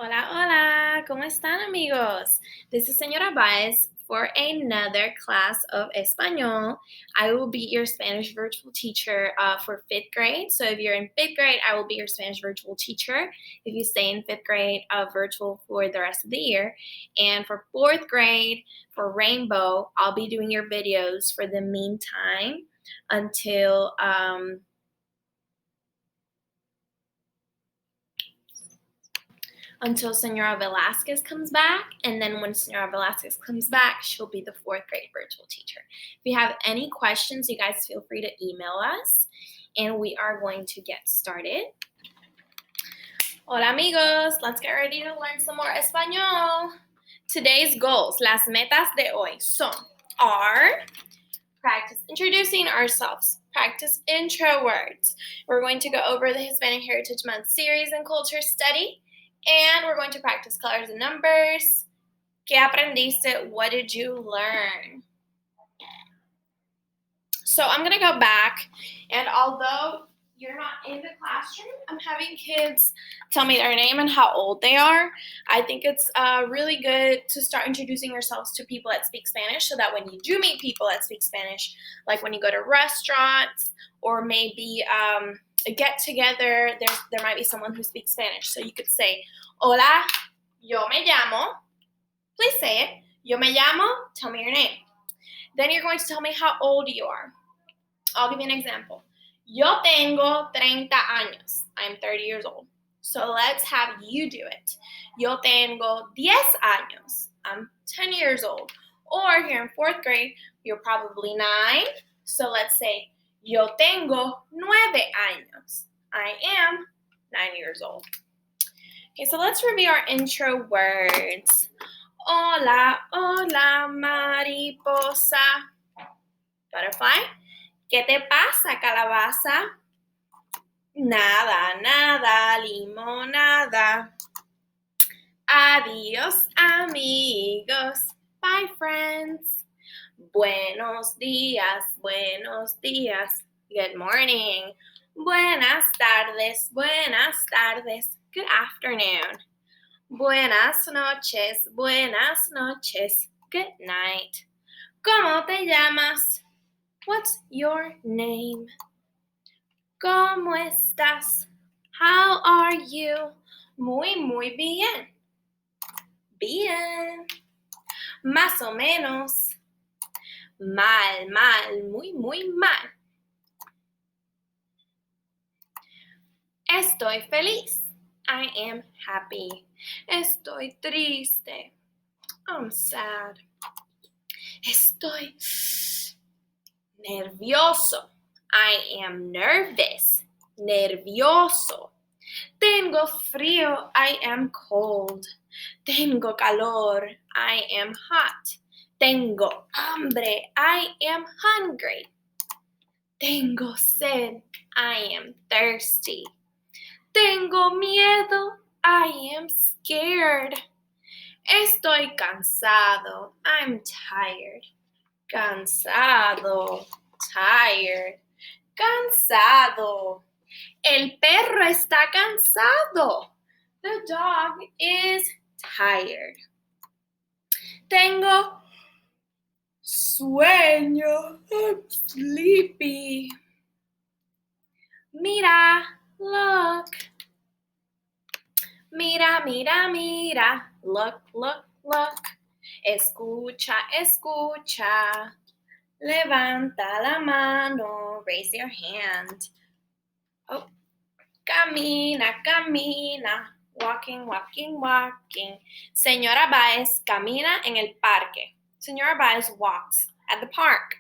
Hola, hola, ¿cómo están amigos? This is Señora Baez for another class of Español. I will be your Spanish virtual teacher for 5th grade. So if you're in 5th grade, I will be your Spanish virtual teacher. If you stay in 5th grade, virtual for the rest of the year. And for 4th grade, for Rainbow, I'll be doing your videos for the meantime until Senora Velasquez comes back, and then when Senora Velasquez comes back, she'll be the 4th grade virtual teacher. If you have any questions, you guys feel free to email us, and we are going to get started. Hola amigos, let's get ready to learn some more Español. Today's goals, las metas de hoy are practice introducing ourselves, practice intro words. We're going to go over the Hispanic Heritage Month series and culture study. And we're going to practice colors and numbers. ¿Qué aprendiste? What did you learn? So I'm going to go back, and although you're not in the classroom, I'm having kids tell me their name and how old they are. I think it's really good to start introducing yourselves to people that speak Spanish so that when you do meet people that speak Spanish, like when you go to restaurants or maybe a get-together, there might be someone who speaks Spanish. So you could say, hola, yo me llamo. Please say it. Yo me llamo. Tell me your name. Then you're going to tell me how old you are. I'll give you an example. Yo tengo 30 años. I'm 30 years old. So let's have you do it. Yo tengo 10 años. I'm 10 years old. Or here in 4th grade, you're probably 9. So let's say, yo tengo 9 años. I am 9 years old. Okay, so let's review our intro words. Hola, hola, mariposa. Butterfly. ¿Qué te pasa, calabaza? Nada, nada, limonada. Adiós, amigos. Bye, friends. Buenos días, buenos días. Good morning. Buenas tardes, buenas tardes. Good afternoon. Buenas noches, buenas noches. Good night. ¿Cómo te llamas? What's your name? ¿Cómo estás? How are you? Muy, muy bien. Bien. Más o menos. Mal, mal, muy, muy mal. Estoy feliz. I am happy. Estoy triste. I'm sad. Estoy nervioso. I am nervous. Nervioso. Tengo frío. I am cold. Tengo calor. I am hot. Tengo hambre. I am hungry. Tengo sed. I am thirsty. Tengo miedo. I am scared. Estoy cansado. I'm tired. Cansado. Tired. Cansado. El perro está cansado. The dog is tired. Tengo sueño. I'm sleepy. Mira, look. Mira, mira, mira. Look, look, look. Escucha, escucha. Levanta la mano. Raise your hand. Oh. Camina, camina. Walking, walking, walking. Señora Baez camina en el parque. Señora Baez walks at the park.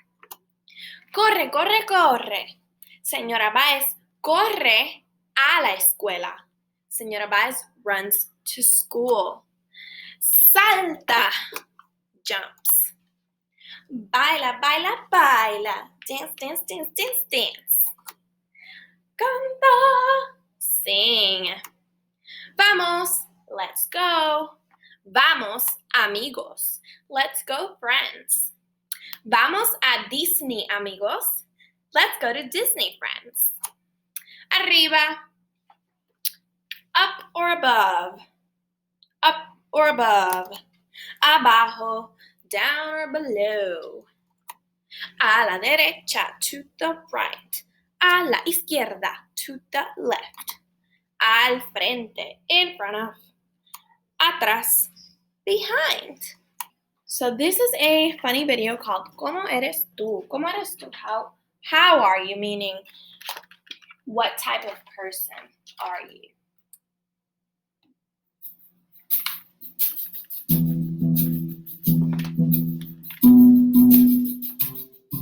Corre, corre, corre. Señora Baez corre a la escuela. Señora Baez runs to school. Salta, jumps. Baila, baila, baila. Dance, dance, dance, dance, dance. Canta, sing. Vamos, let's go. Vamos, amigos. Let's go, friends. Vamos a Disney, amigos. Let's go to Disney, friends. Arriba, up or above. or above, abajo, down or below, a la derecha, to the right, a la izquierda, to the left, al frente, in front of, atrás, behind. So this is a funny video called ¿Cómo eres tú? ¿Cómo eres tú? How are you? Meaning, what type of person are you?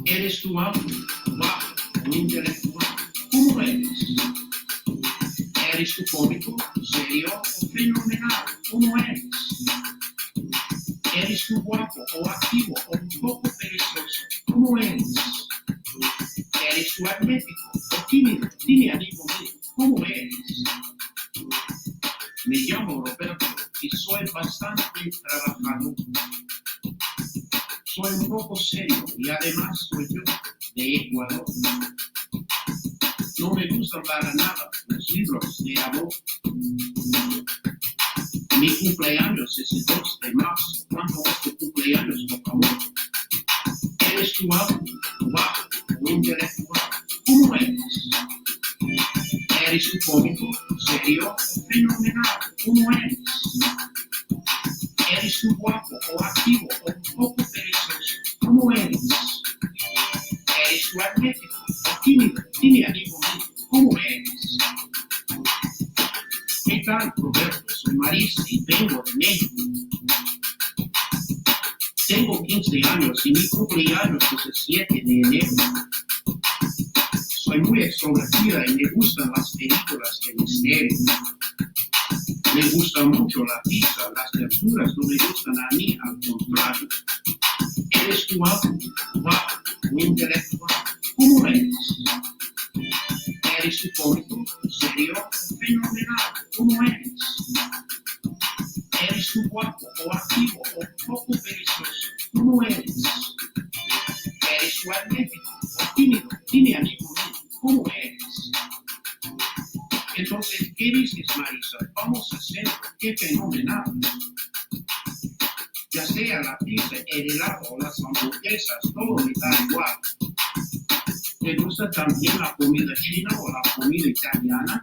¿Eres tú alto, bajo o intelectual? ¿Cómo eres? ¿Eres tú cómico, serio o fenomenal? ¿Cómo eres? ¿Eres tú guapo o activo o un poco perezoso? ¿Cómo eres? ¿Eres tú atlético o tímido? Dime, amigo mío, ¿cómo eres? Me llamo Roberto y soy bastante trabajador. Soy un poco serio y además soy yo de Ecuador. No me gustan para nada los libros de amor. Mi cumpleaños es el 2 de marzo. ¿Cuándo es tu cumpleaños, por favor? ¿Eres tú alto, bajo o intelectual? ¿Cómo eres? ¿Eres tú cómico, serio o fenomenal? ¿Cómo eres? ¿Eres tú guapo o activo o un poco perezoso? ¿Cómo eres? ¿Eres tú atlético o tímido? Dime, amigo mío, ¿cómo eres? ¿Qué tal, Roberto? Soy Marisa y vengo de México. Tengo 15 años y mi cumpleaños es el 7 de enero. Soy muy extrovertida y me gustan las películas de misterio. Me gusta mucho la pizza, las verduras no me gustan a mí, al contrario. ¿Eres tú alto, bajo o intelectual? ¿Cómo eres? ¿Eres tú cómico, serio o fenomenal? ¿Cómo eres? ¿Eres tú guapo o activo o un poco perezoso? ¿Cómo eres? ¿Eres tú atlético o tímido? Dime, amigo mío, ¿cómo eres? Entonces, ¿qué dices, Marisa? Vamos a hacer qué fenomenal. Ya sea la pizza, el helado o las hamburguesas, todo me da igual. ¿Te gusta también la comida china o la comida italiana?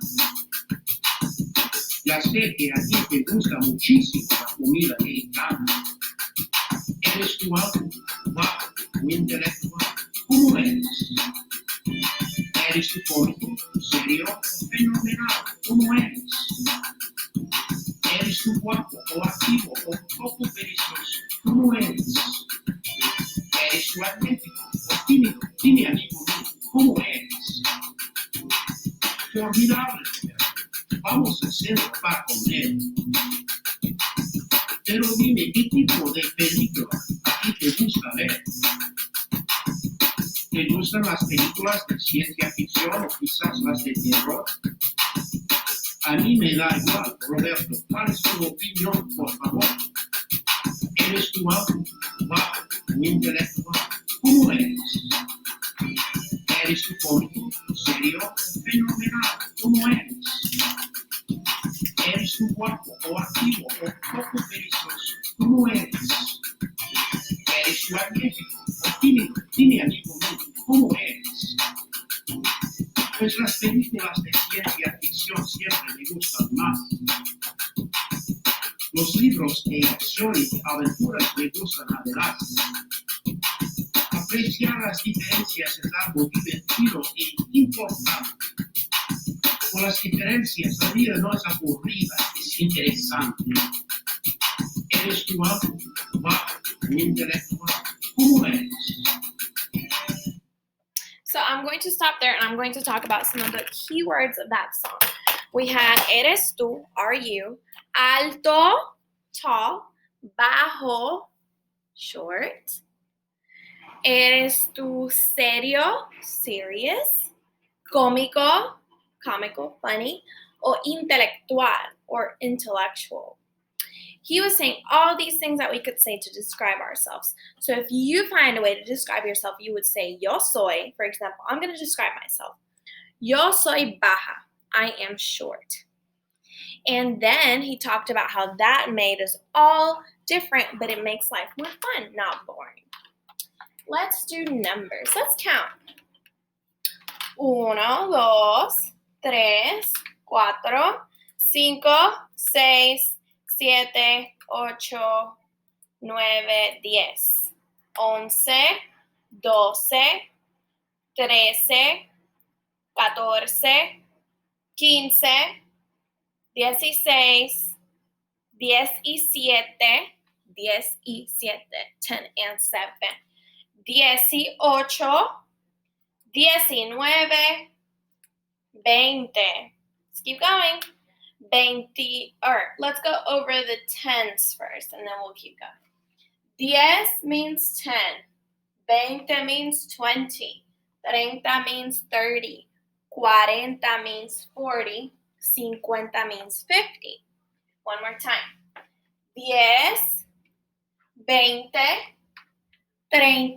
Ya sé que a ti te gusta muchísimo la comida mexicana. ¿Eres tú alto, bajo o intelectual? ¿Cómo eres? ¿Eres tú cómico, serio o fenomenal? ¿Cómo eres? ¿Eres tú guapo o activo o un poco perezoso? ¿Cómo eres? ¿Eres tú atlético o tímido? Dime, amigo mío, ¿cómo eres? Formidable, Roberto. Vamos a hacerlo para comer. Pero dime, ¿qué tipo de película a ti te gusta ver? ¿Te gustan las películas de ciencia ficción o quizás las de terror? A mí me da igual, Roberto. ¿Cuál es tu opinión, por favor? ¿Eres tú alto, bajo o intelectual? ¿Cómo eres? ¿Eres tú cómico, serio o fenomenal? ¿Cómo eres? ¿Eres tú guapo o activo o un poco perezoso? ¿Cómo eres? ¿Eres tú atlético o tímido? Dime, amigo mío, ¿cómo eres? Pues las películas de ciencia ficción siempre me gustan más. Los libros de acción y aventuras me gustan además. Apreciar las diferencias es algo divertido e importante. Con las diferencias la vida no es aburrida, es interesante. ¿Eres tú alto, bajo o intelectual? ¿Cómo eres? So I'm going to stop there and I'm going to talk about some of the keywords of that song. We had eres tú, are you, alto, tall, bajo, short, eres tú serio, serious, cómico, comical, funny, or intelectual, or intellectual. He was saying all these things that we could say to describe ourselves. So if you find a way to describe yourself, you would say, yo soy, for example, I'm going to describe myself. Yo soy baja. I am short. And then he talked about how that made us all different, but it makes life more fun, not boring. Let's do numbers. Let's count. 1, 2, 3, 4, 5, 6, 7, 8, 9, 10, 11, 12, 13, 14, 15, 16, 17, 10 and 7, 18, 19, 20. Let's keep going. 20, let's go over the tens first, and then we'll keep going. 10 means 10. 20 means 20. 30 means 30. 40 means 40. 50 means 50. One more time. 10, 20, 30,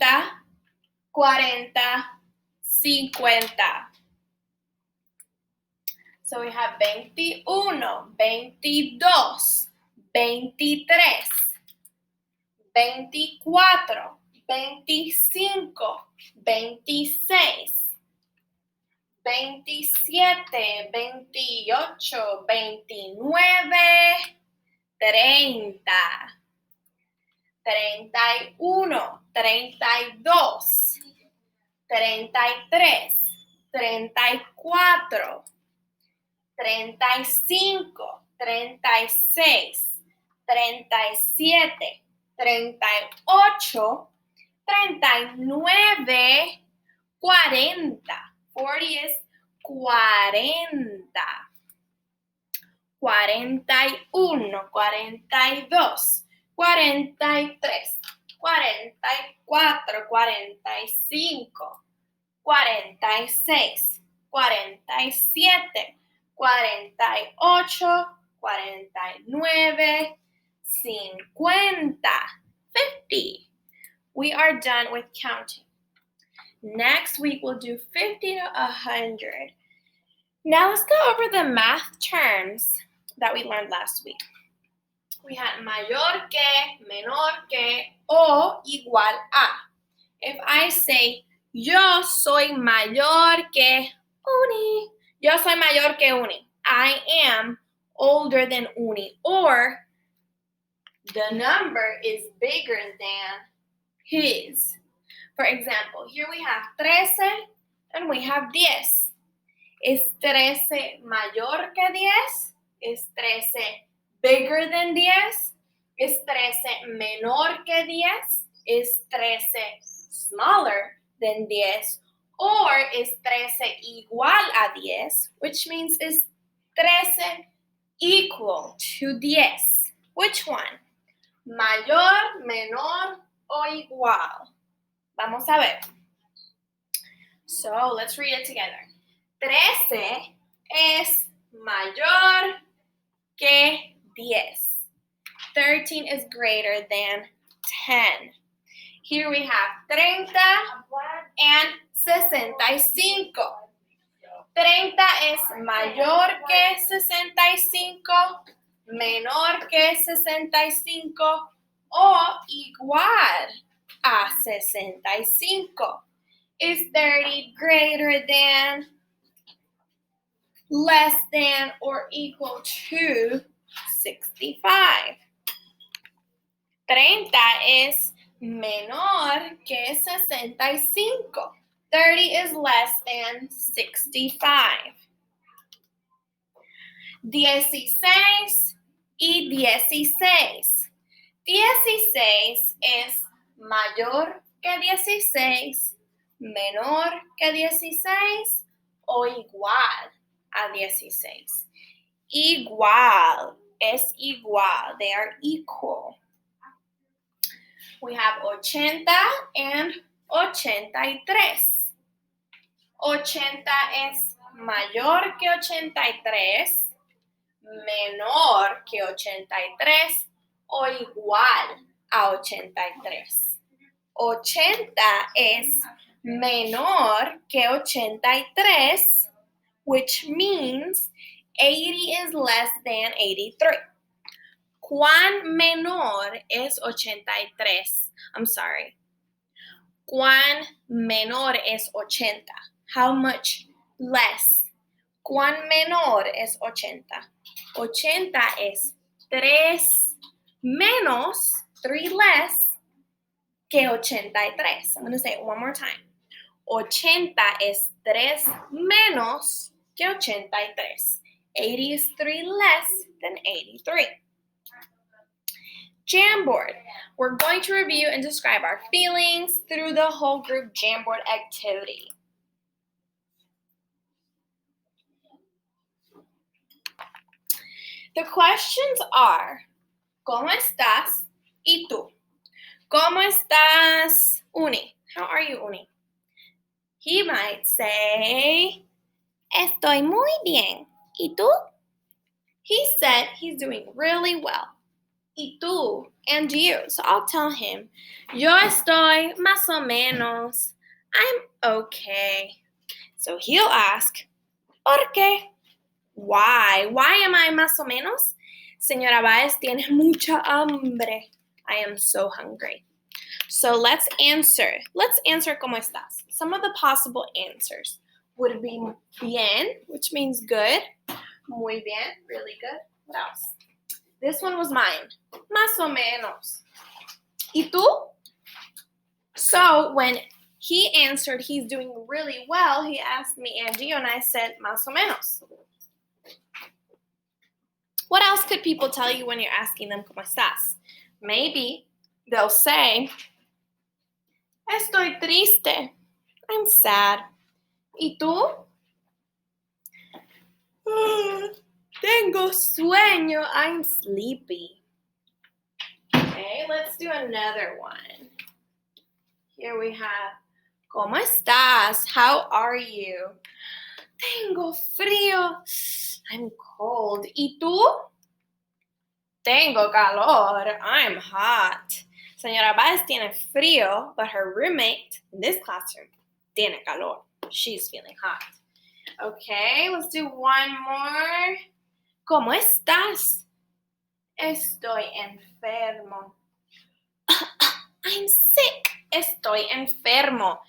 40, 50. So we have 21, 22, 23, 24, 25, 26, 27, 28, 29, 30, 31, 32, 33, 34, 35, 36, 37, 38, 39, 40. 40 is 40. 41, 42, 43, 44, 45, 46, 47, 48, 49, 50. 50. We are done with counting. Next week, we'll do 50 to 100. Now let's go over the math terms that we learned last week. We had mayor que, menor que, o igual a. If I say, yo soy mayor que Uni, yo soy mayor que Uni, I am older than Uni, or the number is bigger than his. For example, here we have 13 and we have 10. ¿Es 13 mayor que 10? ¿Es 13 bigger than 10? ¿Es 13 menor que 10? ¿Es 13 smaller than 10? Or is 13 igual a 10? Which means is 13 equal to 10? Which one? Mayor, menor, o igual? Vamos a ver. So, let's read it together. 13 es mayor que 10. 13 is greater than 10. Here we have 30 and 65. 30 es mayor que 65, menor que 65 o igual a 65. Is 30 greater than, less than, or equal to 65? 30 es menor que 65. 30 is less than 65. 16 y 16. 16 es mayor que 16, menor que 16 o igual a 16. Igual es igual. They are equal. We have 80 and 83. 80 es mayor que 83, menor que 83 o igual a 83. 80 es menor que 83, which means 80 is less than 83. ¿Cuán menor es 83? I'm sorry. ¿Cuán menor es 80? How much less? ¿Cuán menor es 80? 80 es 3 menos, 3 less, que 83. I'm going to say it one more time. 80 es 3 menos que 83. 80 is 3 less than 83. Jamboard. We're going to review and describe our feelings through the whole group Jamboard activity. The questions are, ¿Cómo estás? ¿Y tú? ¿Cómo estás, Uni? How are you, Uni? He might say, Estoy muy bien. ¿Y tú? He said he's doing really well. ¿Y tú? And you. So I'll tell him, Yo estoy más o menos. I'm okay. So he'll ask, ¿Por qué? Why? Why am I más o menos? Señora Baez tiene mucha hambre. I am so hungry. So let's answer. Let's answer ¿Cómo estás? Some of the possible answers would be bien, which means good. Muy bien, really good. What else? This one was mine. Más o menos. ¿Y tú? So when he answered he's doing really well, he asked me and you, and I said más o menos. What else could people tell you when you're asking them ¿Cómo estás? Maybe they'll say, Estoy triste. I'm sad. ¿Y tú? Tengo sueño. I'm sleepy. Okay, let's do another one. Here we have, ¿Cómo estás? How are you? Tengo frío. I'm cold. ¿Y tú? Tengo calor. I'm hot. Señora Baez tiene frío, but her roommate in this classroom tiene calor. She's feeling hot. Okay, let's do one more. ¿Cómo estás? Estoy enfermo. I'm sick. Estoy enfermo.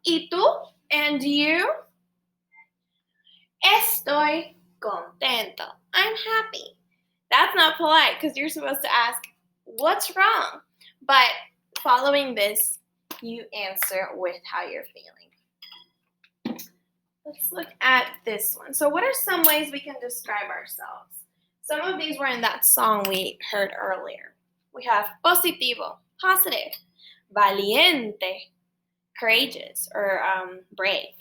¿Y tú? And you? Estoy contento. I'm happy. That's not polite because you're supposed to ask, what's wrong? But following this, you answer with how you're feeling. Let's look at this one. So what are some ways we can describe ourselves? Some of these were in that song we heard earlier. We have positivo, positive, valiente, courageous, or brave.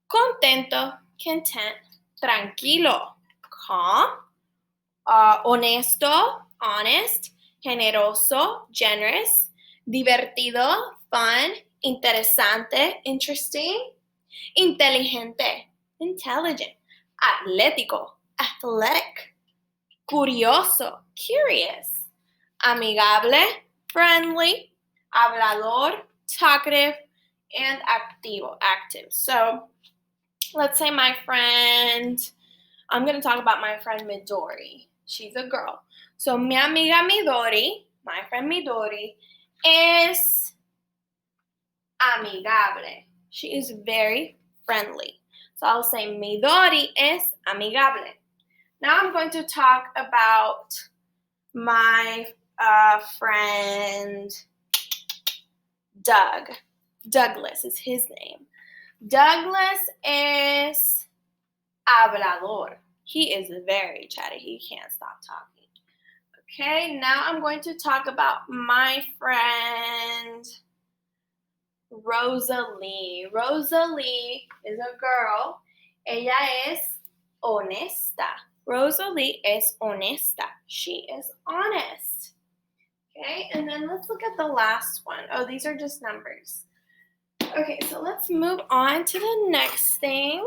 Contento, content, tranquilo, calm, honesto, honest, generoso, generous, divertido, fun, interesante, interesting, inteligente, intelligent, atlético, athletic, curioso, curious, amigable, friendly, hablador, talkative, and activo, active. So let's say my friend, I'm going to talk about my friend Midori. She's a girl. So mi amiga Midori, my friend Midori, is amigable. She is very friendly. So I'll say Midori es amigable. Now I'm going to talk about my friend Doug. Douglas is his name. Douglas is hablador. He is very chatty. He can't stop talking. Okay, now I'm going to talk about my friend Rosalie. Rosalie is a girl. Ella es honesta. Rosalie es honesta. She is honest. Okay, and then let's look at the last one. Oh, these are just numbers. Okay, so let's move on to the next thing.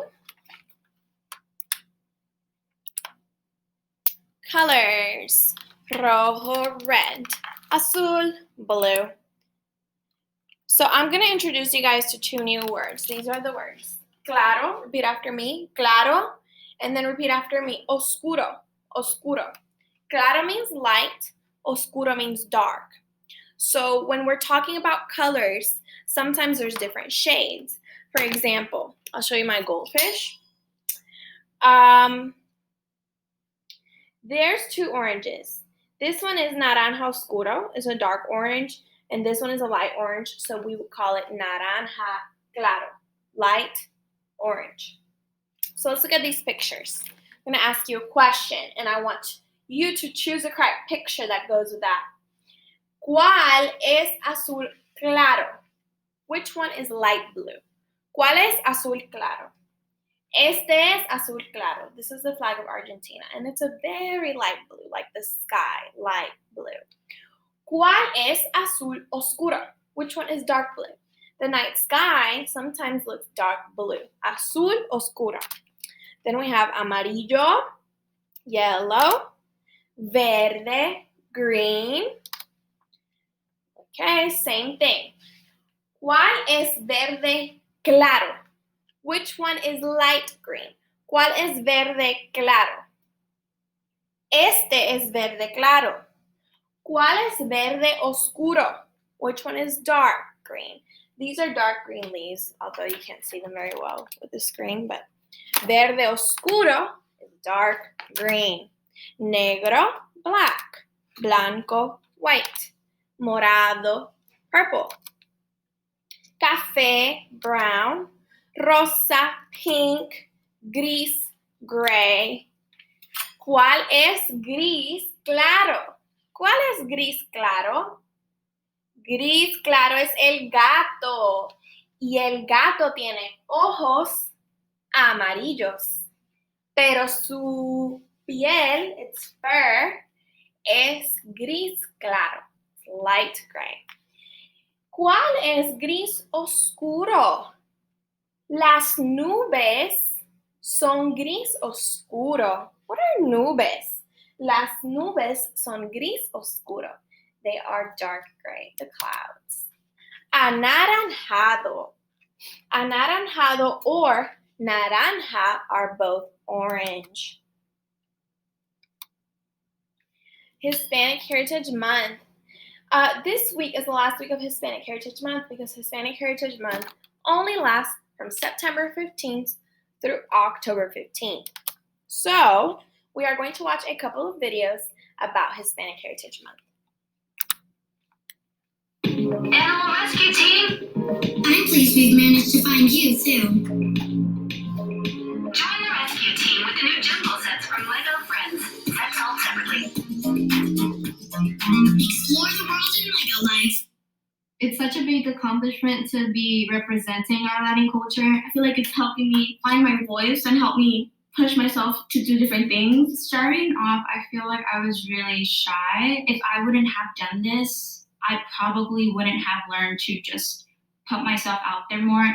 Colors. Rojo, red. Azul, blue. So I'm going to introduce you guys to two new words. These are the words. Claro, repeat after me. Claro And then repeat after me. Oscuro, oscuro. Claro means light. Oscuro means dark. So when we're talking about colors, sometimes there's different shades. For example, I'll show you my goldfish. There's two oranges. This one is naranja oscuro, it's a dark orange, and this one is a light orange, so we would call it naranja claro, light orange. So let's look at these pictures. I'm gonna ask you a question, and I want you to choose the correct picture that goes with that. ¿Cuál es azul claro? Which one is light blue? ¿Cuál es azul claro? Este es azul claro. This is the flag of Argentina, and it's a very light blue, like the sky, light blue. ¿Cuál es azul oscuro? Which one is dark blue? The night sky sometimes looks dark blue. Azul oscuro. Then we have amarillo, yellow, verde, green. Okay, same thing. ¿Cuál es verde claro? Which one is light green? ¿Cuál es verde claro? Este es verde claro. ¿Cuál es verde oscuro? Which one is dark green? These are dark green leaves, although you can't see them very well with the screen, but verde oscuro is dark green. Negro, black. Blanco, white. Morado, purple. Café, brown. Rosa, pink. Gris, gray. ¿Cuál es gris claro? ¿Cuál es gris claro? Gris claro es el gato. Y el gato tiene ojos amarillos. Pero su piel, its fur, es gris claro. Light gray. ¿Cuál es gris oscuro? Las nubes son gris oscuro. What are nubes? Las nubes son gris oscuro. They are dark gray, the clouds. Anaranjado. Anaranjado or naranja are both orange. Hispanic Heritage Month. This week is the last week of Hispanic Heritage Month because Hispanic Heritage Month only lasts from September 15th through October 15th. So we are going to watch a couple of videos about Hispanic Heritage Month. Animal Rescue Team! I'm pleased we've managed to find you, too. Join the rescue team with the new Jumbo sets from Lego Friends. Sets sold separately. Explore the world in Lego life. It's such a big accomplishment to be representing our Latin culture. I feel like it's helping me find my voice and help me push myself to do different things. Starting off, I feel like I was really shy. If I wouldn't have done this, I probably wouldn't have learned to just put myself out there more.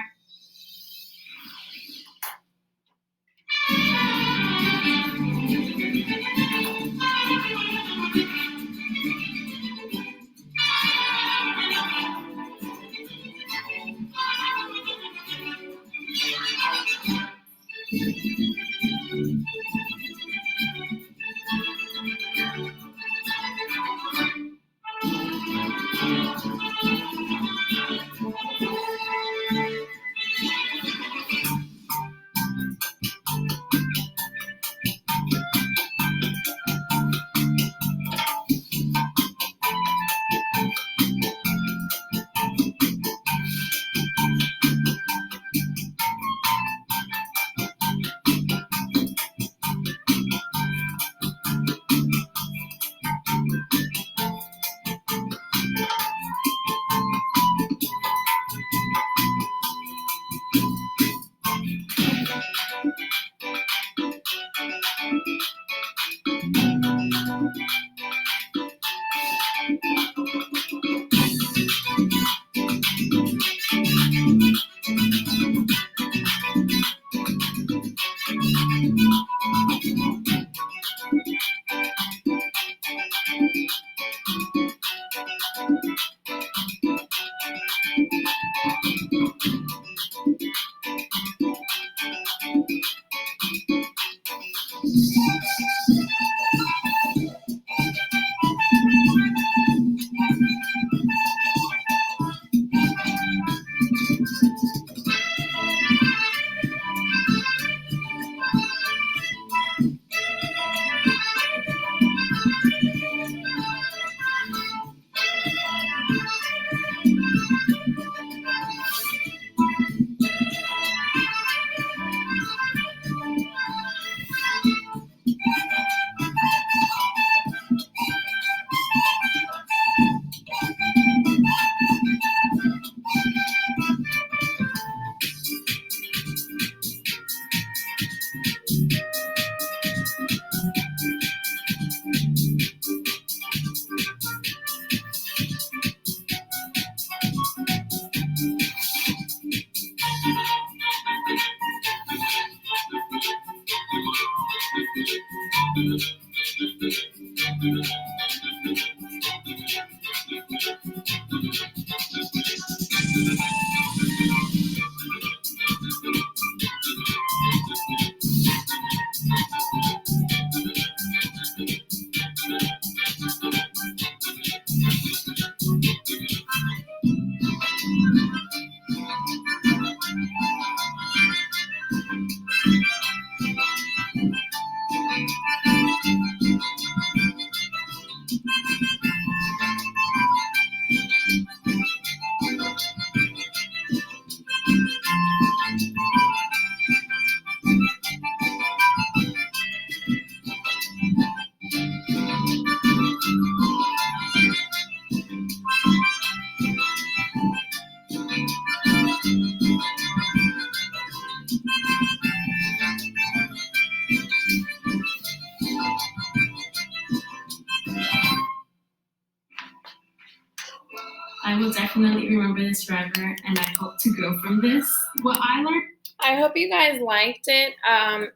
I will definitely remember this forever, and I hope to grow from this. What I learned. I hope you guys liked it.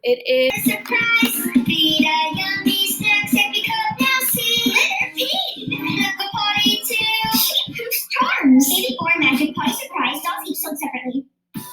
It is. Surprise! Beat a yummy snack, sippy cup, now see. Letter P! Look a party too. Sheep charms. 84 magic party surprise, dolls each sold separately.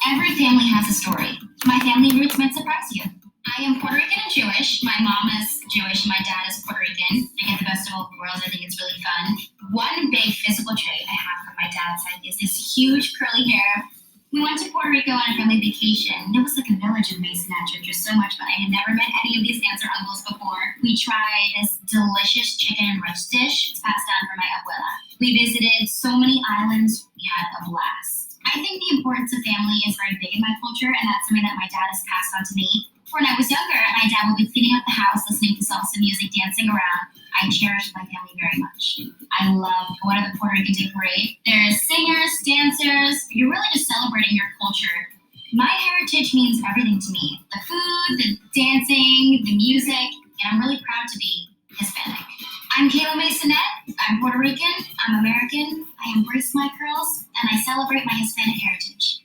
Every family has a story. My family roots might surprise you. I am Puerto Rican and Jewish. My mom is Jewish and my dad is Puerto Rican. I get the best of both worlds. I think it's really fun. One big physical trait I have from my dad's side is this huge curly hair. We went to Puerto Rico on a family vacation. It was like a village of Mesnil-Baez, just so much fun. I had never met any of these aunts or uncles before. We tried this delicious chicken and rice dish. It's passed down from my abuela. We visited so many islands. We had a blast. I think the importance of family is very big in my culture, and that's something that my dad has passed on to me. When I was younger, my dad would be cleaning up the house, listening to salsa music, dancing around. I cherished my family very much. I love going to the Puerto Rican Day Parade. There's singers, dancers. You're really just celebrating your culture. My heritage means everything to me. The food, the dancing, the music, and I'm really proud to be Hispanic. I'm Kayla Masonette. I'm Puerto Rican. I'm American. I embrace my curls, and I celebrate my Hispanic heritage.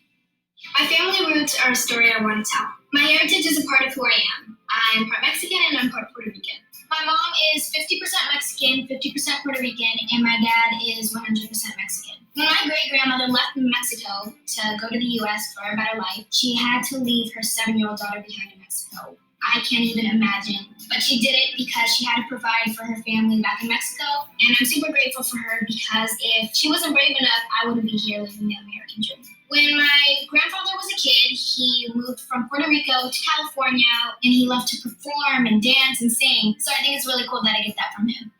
My family roots are a story I want to tell. My heritage is a part of who I am. I'm part Mexican and I'm part Puerto Rican. My mom is 50% Mexican, 50% Puerto Rican, and my dad is 100% Mexican. When my great-grandmother left Mexico to go to the U.S. for a better life, she had to leave her 7-year-old daughter behind in Mexico. I can't even imagine, but she did it because she had to provide for her family back in Mexico, and I'm super grateful for her because if she wasn't brave enough, I wouldn't be here living the American dream. When my grandfather was a kid, he moved from Puerto Rico to California, and he loved to perform and dance and sing, so I think it's really cool that I get that from him.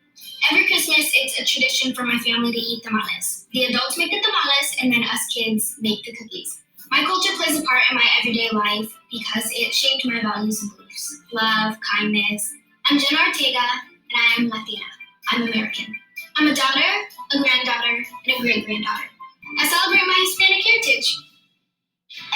Every Christmas, it's a tradition for my family to eat tamales. The adults make the tamales, and then us kids make the cookies. My culture plays a part in my everyday life because it shaped my values and beliefs. Love, kindness. I'm Jenna Ortega, and I am Latina. I'm American. I'm a daughter, a granddaughter, and a great-granddaughter. I celebrate my Hispanic heritage.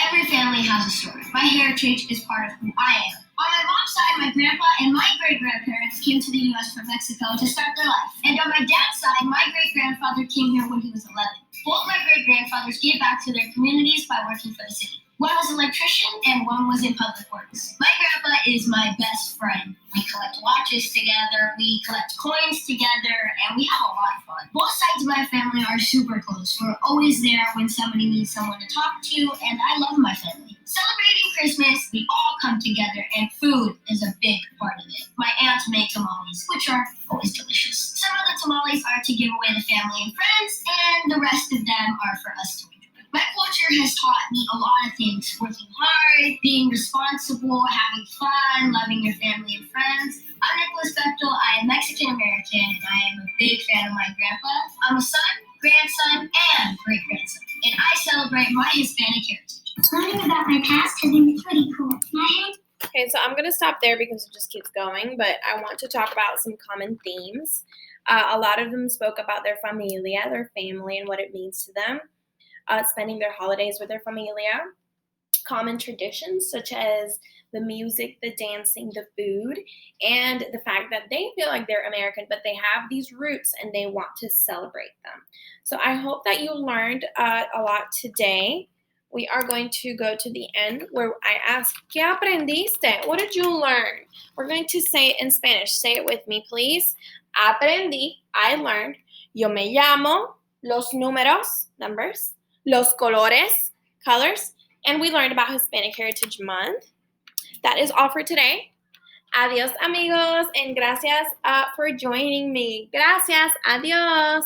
Every family has a story. My heritage is part of who I am. On my mom's side, my grandpa and my great-grandparents came to the U.S. from Mexico to start their life. And on my dad's side, my great-grandfather came here when he was 11. Both my great-grandfathers gave back to their communities by working for the city. One was an electrician and one was in public works. My grandpa is my best friend. We collect watches together, we collect coins together, and we have a lot of fun. Both sides of my family are super close. We're always there when somebody needs someone to talk to, and I love my family. Celebrating Christmas, we all come together, and food is a big part of it. My aunts make tamales, which are always delicious. Some of the tamales are to give away to family and friends, and the rest of them are for us to enjoy. My culture has taught me a lot of things. Working hard, being responsible, having fun, loving your family and friends. I'm Nicholas Bechtel. I am Mexican-American, and I am a big fan of my grandpa. I'm a son, grandson, and great-grandson, and I celebrate my Hispanic heritage. Learning about my past has been pretty cool. Okay, so I'm going to stop there because it just keeps going, but I want to talk about some common themes. A lot of them spoke about their familia, their family, and what it means to them. Spending their holidays with their familia, common traditions such as the music, the dancing, the food, and the fact that they feel like they're American, but they have these roots and they want to celebrate them. So I hope that you learned a lot today. We are going to go to the end where I ask, ¿Qué aprendiste? What did you learn? We're going to say it in Spanish. Say it with me, please. Aprendí, I learned. Yo me llamo, los números, numbers. Los colores, colors, and we learned about Hispanic Heritage Month. That is all for today. Adios, amigos, and gracias for joining me. Gracias, adios.